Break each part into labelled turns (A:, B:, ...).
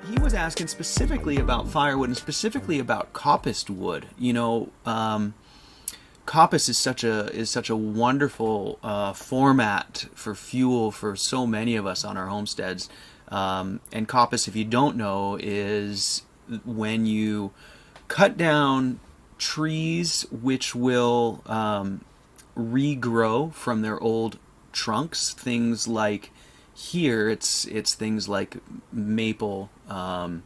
A: He was asking specifically about firewood and specifically about coppiced wood. Coppice is such a wonderful format for fuel for so many of us on our homesteads. And coppice, if you don't know, is when you cut down trees which will regrow from their old trunks. Things like here, it's things like maple. A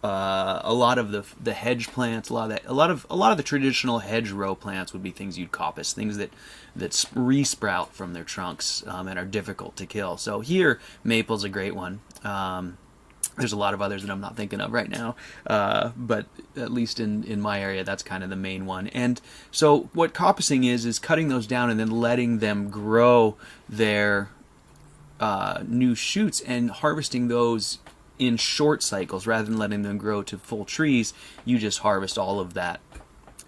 A: lot of the hedge plants, a lot of the traditional hedgerow plants would be things you'd coppice, things that resprout from their trunks and are difficult to kill. So here, maple's a great one. There's a lot of others that I'm not thinking of right now, but at least in my area, that's kind of the main one. And so what coppicing is cutting those down and then letting them grow their new shoots and harvesting those in short cycles rather than letting them grow to full trees. You just harvest all of that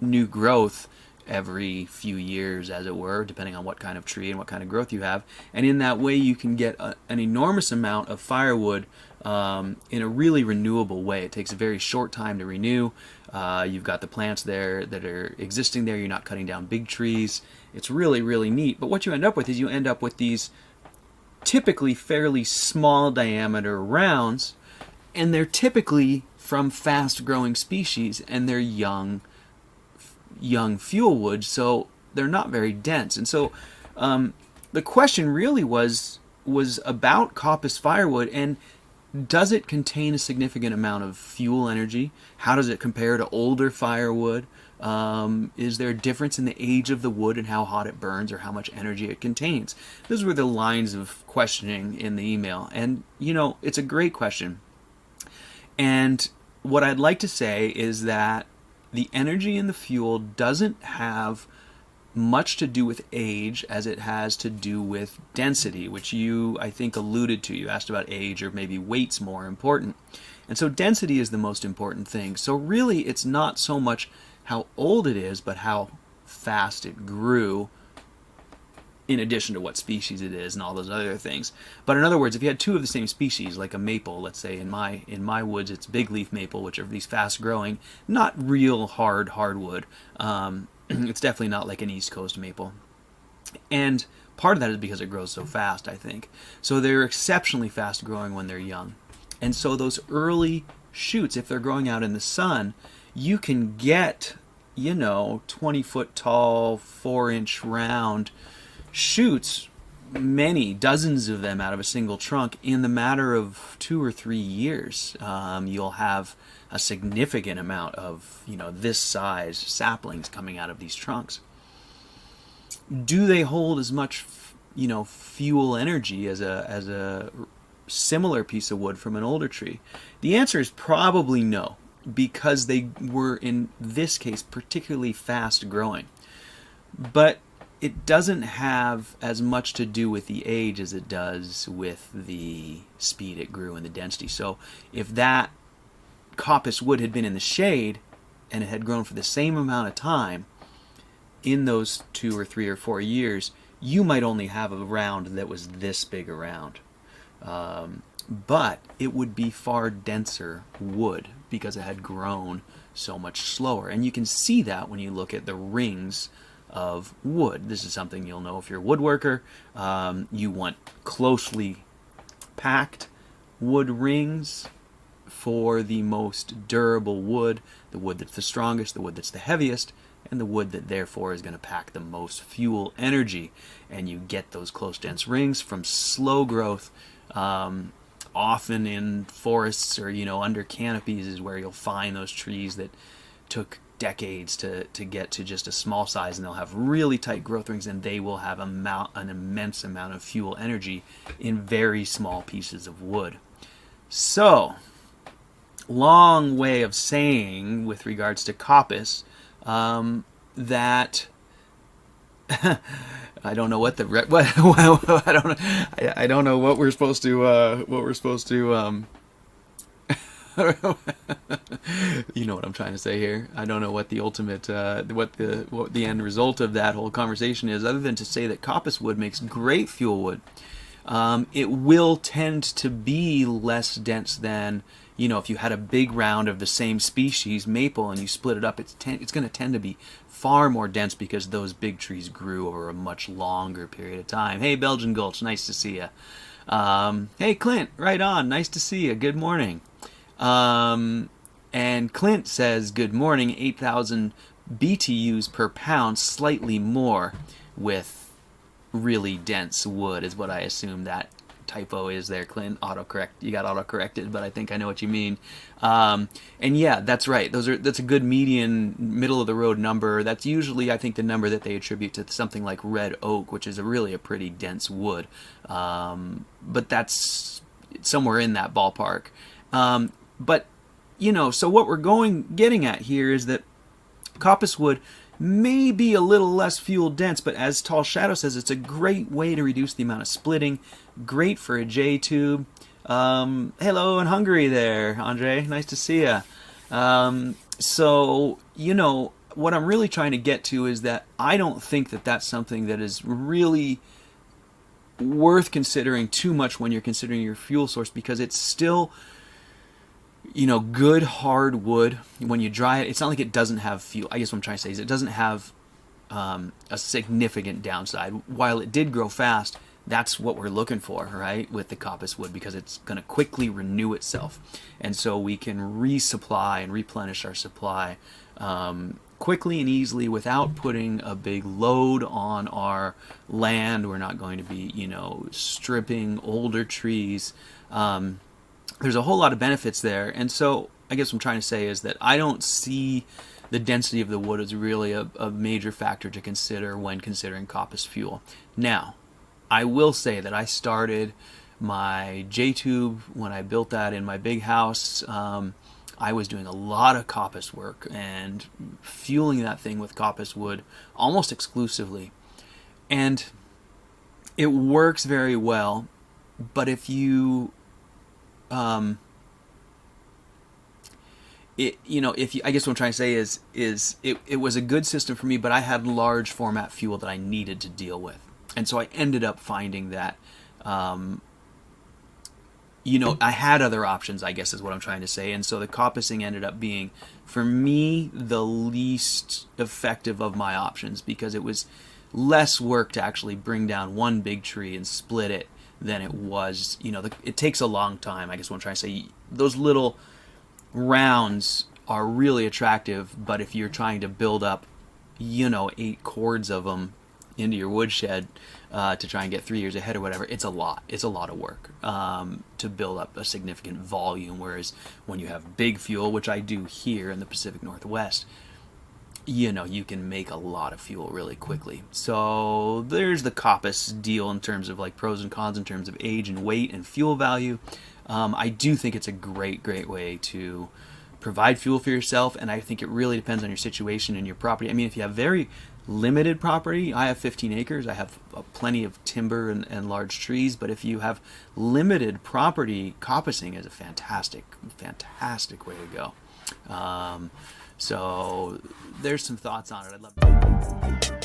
A: new growth every few years, as it were, depending on what kind of tree and what kind of growth you have. And in that way, you can get an enormous amount of firewood in a really renewable way. It takes a very short time to renew. You've got the plants there that are existing there. You're not cutting down big trees. It's really, really neat. But what you end up with is you end up with these typically fairly small diameter rounds, and they're typically from fast-growing species, and they're young fuel wood, so they're not very dense. And so the question really was about coppice firewood, and does it contain a significant amount of fuel energy? How does it compare to older firewood? Is there a difference in the age of the wood and how hot it burns or how much energy it contains? Those were the lines of questioning in the email. And, it's a great question. And what I'd like to say is that the energy in the fuel doesn't have much to do with age as it has to do with density, which you, I think, alluded to. You asked about age, or maybe weight's more important. And so density is the most important thing. So really, it's not so much how old it is, but how fast it grew, in addition to what species it is and all those other things. But in other words, if you had two of the same species, like a maple, let's say in my woods it's big leaf maple, which are these fast growing, not real hardwood. It's definitely not like an East Coast maple. And part of that is because it grows so fast, I think. So they're exceptionally fast growing when they're young. And so those early shoots, if they're growing out in the sun, you can get, 20-foot tall, 4-inch round shoots, many dozens of them out of a single trunk in the matter of 2 or 3 years. You'll have a significant amount of, this size saplings coming out of these trunks. Do they hold as much, fuel energy as a similar piece of wood from an older tree? The answer is probably no, because they were, in this case, particularly fast growing. But it doesn't have as much to do with the age as it does with the speed it grew and the density. So if that coppice wood had been in the shade and it had grown for the same amount of time in those 2 or 3 or 4 years, you might only have a round that was this big around. But it would be far denser wood because it had grown so much slower. And you can see that when you look at the rings of wood. This is something you'll know if you're a woodworker. You want closely packed wood rings for the most durable wood, the wood that's the strongest, the wood that's the heaviest, and the wood that therefore is going to pack the most fuel energy. And you get those close dense rings from slow growth. Often in forests or under canopies is where you'll find those trees that took decades to get to just a small size, and they'll have really tight growth rings, and they will have an immense amount of fuel energy in very small pieces of wood. So, long way of saying with regards to coppice that I don't know what the I don't know what we're supposed to You know what I'm trying to say here. I don't know what the ultimate, what the end result of that whole conversation is, other than to say that coppice wood makes great fuel wood. It will tend to be less dense than, you know, if you had a big round of the same species, maple, and you split it up, it's going to tend to be far more dense because those big trees grew over a much longer period of time. Hey, Belgian Gulch, nice to see you. Hey, Clint, right on, nice to see you. Good morning. And Clint says, good morning, 8,000 BTUs per pound, slightly more with really dense wood is what I assume that typo is there, Clint. Autocorrect, you got autocorrected, but I think I know what you mean. And yeah, that's right. That's a good median, middle of the road number. That's usually, I think, the number that they attribute to something like red oak, which is really a pretty dense wood. But that's somewhere in that ballpark. But you know, so what we're getting at here is that coppice wood may be a little less fuel dense, but as Tall Shadow says, it's a great way to reduce the amount of splitting. Great for a J-tube. Hello in Hungary there, Andre. Nice to see you. So, you know, what I'm really trying to get to is that I don't think that that's something that is really worth considering too much when you're considering your fuel source, because it's still, you know, good hard wood. When you dry it, it's not like it doesn't have fuel. I guess what I'm trying to say is it doesn't have a significant downside. While it did grow fast, that's what we're looking for, right, with the coppice wood, because it's going to quickly renew itself. And so we can resupply and replenish our supply quickly and easily without putting a big load on our land. We're not going to be, you know, stripping older trees. There's a whole lot of benefits there. And so I guess what I'm trying to say is that I don't see the density of the wood as really a major factor to consider when considering coppice fuel. Now, I will say that I started my J-tube when I built that in my big house. I was doing a lot of coppice work and fueling that thing with coppice wood almost exclusively. And it works very well, but if you I guess what I'm trying to say is it was a good system for me, but I had large format fuel that I needed to deal with. And so I ended up finding that, I had other options, I guess is what I'm trying to say. And so the coppicing ended up being, for me, the least effective of my options, because it was less work to actually bring down one big tree and split it than it was, it takes a long time. I guess what I'm trying to say, those little rounds are really attractive, but if you're trying to build up, 8 cords of them into your woodshed to try and get 3 years ahead or whatever, it's a lot of work to build up a significant volume. Whereas when you have big fuel, which I do here in the Pacific Northwest, you can make a lot of fuel really quickly. So there's the coppice deal in terms of like pros and cons in terms of age and weight and fuel value. I do think it's a great way to provide fuel for yourself, and I think it really depends on your situation and your property. I mean, if you have very limited property, I have 15 acres, I have plenty of timber and large trees, but if you have limited property, coppicing is a fantastic way to go. So there's some thoughts on it. I'd love to